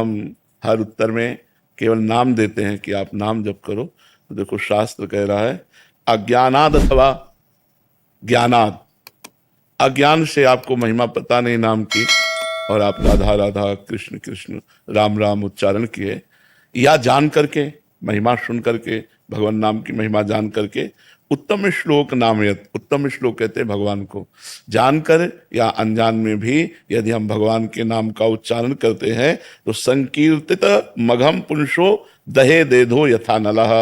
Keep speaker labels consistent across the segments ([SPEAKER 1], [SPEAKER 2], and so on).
[SPEAKER 1] हम हर उत्तर में केवल नाम देते हैं कि आप नाम जप करो, तो देखो शास्त्र कह रहा है अज्ञानाद अथवा ज्ञानाद। अज्ञान से आपको महिमा पता नहीं नाम की और आप राधा राधा कृष्ण कृष्ण राम राम उच्चारण किए, या जान करके महिमा सुन करके भगवान नाम की महिमा जान करके उत्तम श्लोक नामयत, उत्तम श्लोक कहते हैं भगवान को, जानकर या अनजान में भी यदि हम भगवान के नाम का उच्चारण करते हैं तो संकीर्तित मघम पुंसो दहे देधो यथा नलः।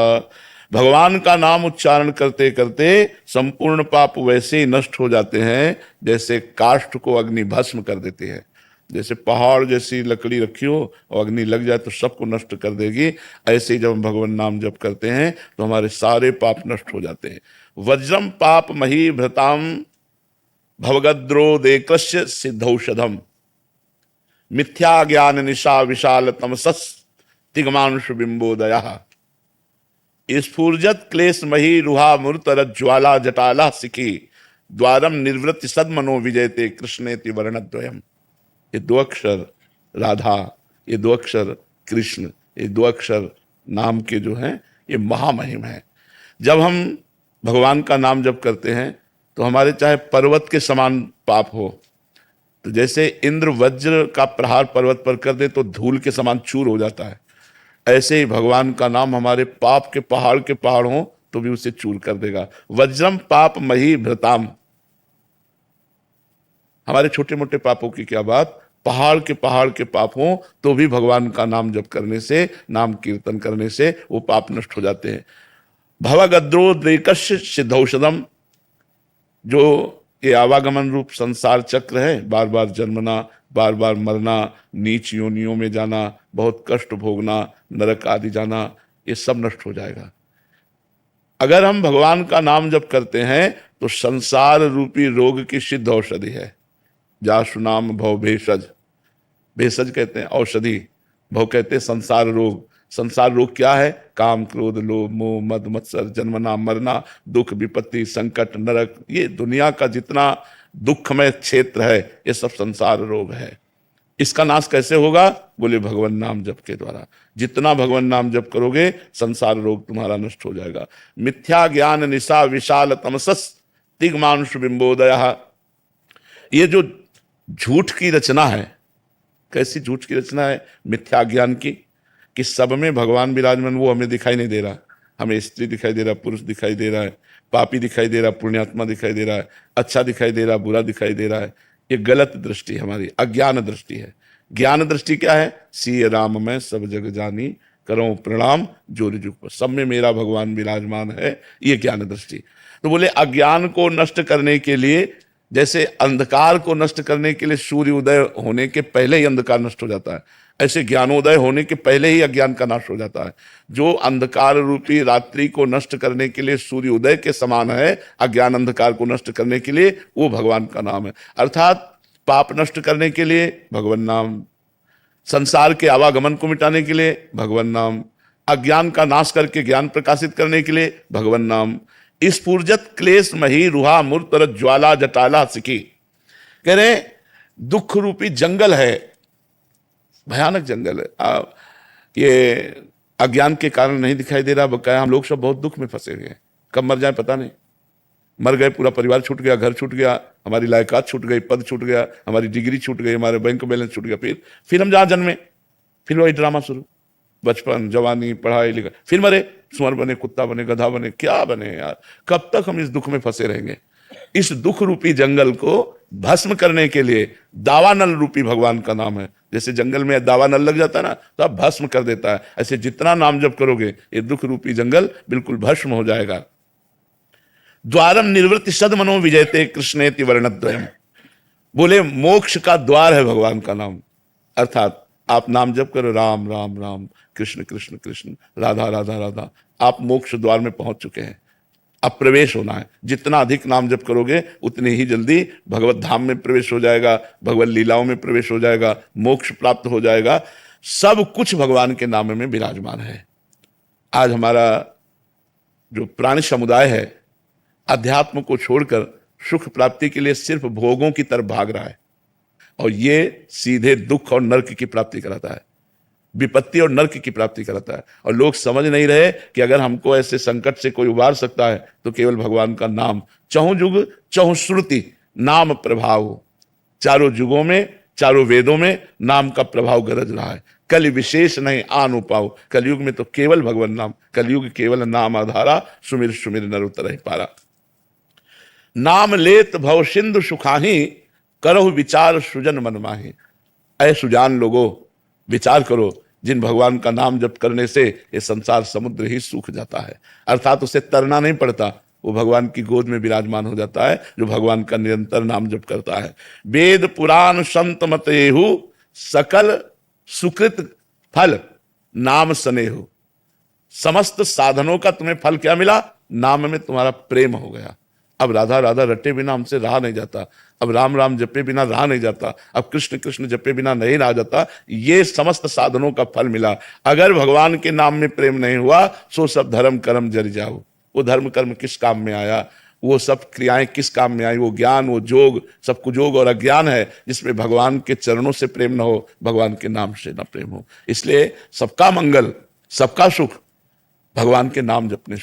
[SPEAKER 1] भगवान का नाम उच्चारण करते करते संपूर्ण पाप वैसे ही नष्ट हो जाते हैं जैसे काष्ठ को अग्नि भस्म कर देती है। जैसे पहाड़ जैसी लकड़ी रखी हो और अग्नि लग जाए तो सबको नष्ट कर देगी, ऐसे ही जब हम भगवान नाम जप करते हैं तो हमारे सारे पाप नष्ट हो जाते हैं। वज्रम पाप मही भृताम भवगद्रो देकस्य सिद्धौषधम मिथ्या ज्ञान निशा विशाल तमसस तिग्मांशु बिंबोदयः स्फूर्जत क्लेश मही रुहा मूर्तर ज्वाला जटाला सिखी द्वारम निर्वृत्ति सदमनो विजयते कृष्णेति वर्णद्वयम। ये दो अक्षर राधा, ये दो अक्षर कृष्ण, ये दो अक्षर नाम के जो हैं ये महामहिम है। जब हम भगवान का नाम जप करते हैं तो हमारे चाहे पर्वत के समान पाप हो, तो जैसे इंद्र वज्र का प्रहार पर्वत पर कर दे तो धूल के समान चूर हो जाता है, ऐसे ही भगवान का नाम हमारे पाप के पहाड़ हो तो भी उसे चूर कर देगा। वज्रम पाप मही भृताम, हमारे छोटे मोटे पापों की क्या बात, पहाड़ के पाप हो तो भी भगवान का नाम जप करने से, नाम कीर्तन करने से वो पाप नष्ट हो जाते हैं। भवगद्रो द्रेकस्य सिद्धौषधम, जो ये आवागमन रूप संसार चक्र है, बार बार जन्मना, बार बार मरना, नीच योनियों में जाना, बहुत कष्ट भोगना, नरक आदि जाना, ये सब नष्ट हो जाएगा। अगर हम भगवान का नाम जप करते हैं तो संसार रूपी रोग की सिद्ध औषधि है। जासु नाम भव भेषज, भेषज कहते हैं औषधि, भव कहते हैं संसार रोग। संसार रोग क्या है? काम क्रोध लोभ मोह मद मत्सर, जन्मना मरना, दुख विपत्ति संकट नरक, ये दुनिया का जितना दुखमय क्षेत्र है ये सब संसार रोग है। इसका नाश कैसे होगा? बोले भगवान नाम जप के द्वारा। जितना भगवान नाम जप करोगे संसार रोग तुम्हारा नष्ट हो जाएगा। मिथ्या ज्ञान निशा विशाल तमसस तिग्मांशु बिंबोदयः, ये जो झूठ की रचना है, कैसी झूठ की रचना है? मिथ्या ज्ञान की, कि सब में भगवान विराजमान, वो हमें दिखाई नहीं दे रहा। हमें स्त्री दिखाई दे रहा, पुरुष दिखाई दे रहा है, पापी दिखाई दे रहा, पुण्यात्मा दिखाई दे रहा है, अच्छा दिखाई दे रहा, बुरा दिखाई दे रहा है। ये गलत दृष्टि हमारी, अज्ञान दृष्टि है। ज्ञान दृष्टि क्या है? सीय राम मैं सब जग जानी, करो प्रणाम जोर जुग पर, सब में मेरा भगवान विराजमान है, ये ज्ञान दृष्टि। तो बोले अज्ञान को नष्ट करने के लिए, जैसे अंधकार को नष्ट करने के लिए सूर्य उदय होने के पहले ही अंधकार नष्ट हो जाता है, ऐसे ज्ञानोदय होने के पहले ही अज्ञान का नाश हो जाता है। जो अंधकार रूपी रात्रि को नष्ट करने के लिए सूर्य उदय के समान है, अज्ञान अंधकार को नष्ट करने के लिए वो भगवान का नाम है। अर्थात पाप नष्ट करने के लिए भगवान नाम, संसार के आवागमन को मिटाने के लिए भगवान नाम, अज्ञान का नाश करके ज्ञान प्रकाशित करने के लिए भगवान नाम। स्फूर्जत क्लेश मही रुहा मूर्तर ज्वाला जटाला सिखी, कह रहे दुख रूपी जंगल है, भयानक जंगल है। ये अज्ञान के कारण नहीं दिखाई दे रहा, बकाया हम लोग सब बहुत दुख में फंसे हुए हैं। कब मर जाए पता नहीं, मर गए, पूरा परिवार छूट गया, घर छूट गया, हमारी लायकात छूट गई, पद छूट गया, हमारी डिग्री छूट गई, हमारे बैंक बैलेंस छूट गया। फिर हम जहाँ जन्मे फिर वही ड्रामा शुरू, बचपन जवानी पढ़ाई लिखाई, फिर मरे, सुअर बने, कुत्ता बने, गधा बने, क्या बने यार। कब तक हम इस दुख में फंसे रहेंगे? इस दुख रूपी जंगल को भस्म करने के लिए दावानल रूपी भगवान का नाम है। जैसे जंगल में दावानल लग जाता है ना, तो अब भस्म कर देता है। ऐसे जितना नाम जप करोगे ये दुख रूपी जंगल बिल्कुल भस्म हो जाएगा। द्वारम निर्वृत्ति सदमनो विजयते कृष्णेति वर्णद्वयम, बोले मोक्ष का द्वार है भगवान का नाम। अर्थात आप नाम जप करो, राम राम राम, कृष्ण कृष्ण कृष्ण, राधा राधा राधा, आप मोक्ष द्वार में पहुंच चुके हैं। अब प्रवेश होना है। जितना अधिक नाम जप करोगे उतनी ही जल्दी भगवत धाम में प्रवेश हो जाएगा, भगवत लीलाओं में प्रवेश हो जाएगा, मोक्ष प्राप्त हो जाएगा। सब कुछ भगवान के नाम में विराजमान है। आज हमारा जो प्राणी समुदाय है अध्यात्म को छोड़कर सुख प्राप्ति के लिए सिर्फ भोगों की तरफ भाग रहा है, और ये सीधे दुख और नरक की प्राप्ति कराता है। विपत्ति और नरक की प्राप्ति कराता है। और लोग समझ नहीं रहे कि अगर हमको ऐसे संकट से कोई उबार सकता है तो केवल भगवान का नाम। चहुं जुग चहुं श्रुति नाम प्रभाव हो। चारों जुगों में, चारों वेदों में नाम का प्रभाव गरज रहा है। कलि विशेष नहीं आन उपाओ। कलयुग में तो केवल भगवान नाम, कलयुग केवल नाम आधारा, सुमिर सुमिर नर उतरहि पारा। नाम लेत भव सिंधु सुखाही, करहु विचार सुजन मन माही। ऐ सुजान लोगों, विचार करो, जिन भगवान का नाम जप करने से ये संसार समुद्र ही सूख जाता है। अर्थात उसे तरना नहीं पड़ता, वो भगवान की गोद में विराजमान हो जाता है जो भगवान का निरंतर नाम जप करता है। वेद पुराण संत मत एहु, सकल सुकृत फल नाम स्नेहु। समस्त साधनों का तुम्हें फल क्या मिला? नाम में तुम्हारा प्रेम हो गया। अब राधा राधा रटे बिना हमसे रहा नहीं जाता, अब राम राम जपे बिना रहा नहीं जाता, अब कृष्ण कृष्ण जपे बिना नहीं रहा जाता। ये समस्त साधनों का फल मिला। अगर भगवान के नाम में प्रेम नहीं हुआ सो सब धर्म कर्म जर जाओ। वो धर्म कर्म किस काम में आया, वो सब क्रियाएं किस काम में आई, वो ज्ञान, वो जोग सब कुयोग और अज्ञान है जिसमें भगवान के चरणों से प्रेम न हो, भगवान के नाम से न प्रेम हो। इसलिए सबका मंगल, सबका सुख भगवान के नाम जपने से